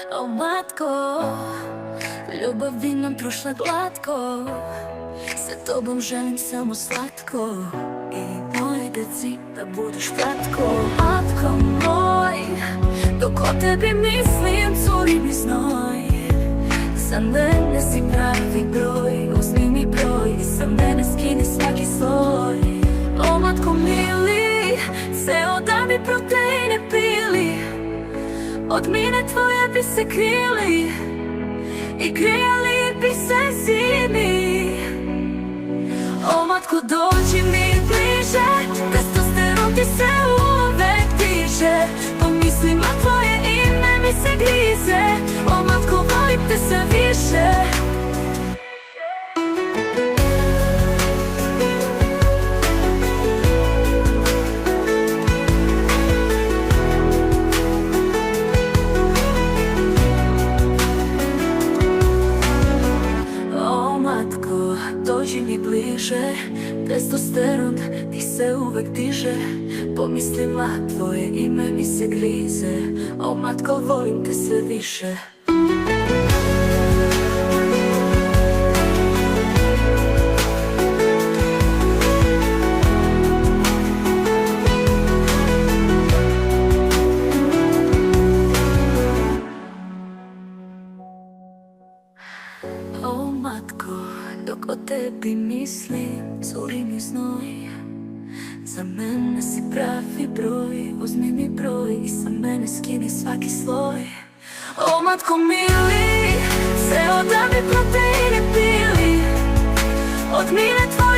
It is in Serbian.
O matko, ljubav bi nam prošla glatko. Sa tobom želim samo slatko i moj deci da budeš kratko. Matko moj, dok o tebi mislim curi mi znoj. Za mene si pravi broj, uzmi mi broj i sa mene skini svaki sloj. O matko mili, ceo dan bi proteine pili, od mine tvoje bi se krili i grijali bi se zimi. O matko dođi mi bliže, testosteron ti se uvek diže, po mislima tvoje ime mi se grize. O matko volim te sve više. Dođi mi bliže, testosteron ti se uvek diže, po mislima tvoje ime mi se grize. O matko volim te sve više. O matko, dok o tebi mislim, curi mi znoj. Za mene si pravi broj, uzmi mi broj i sa mene skini svaki sloj. O matko mili, ceo dan bi proteine pili, od mine tvoje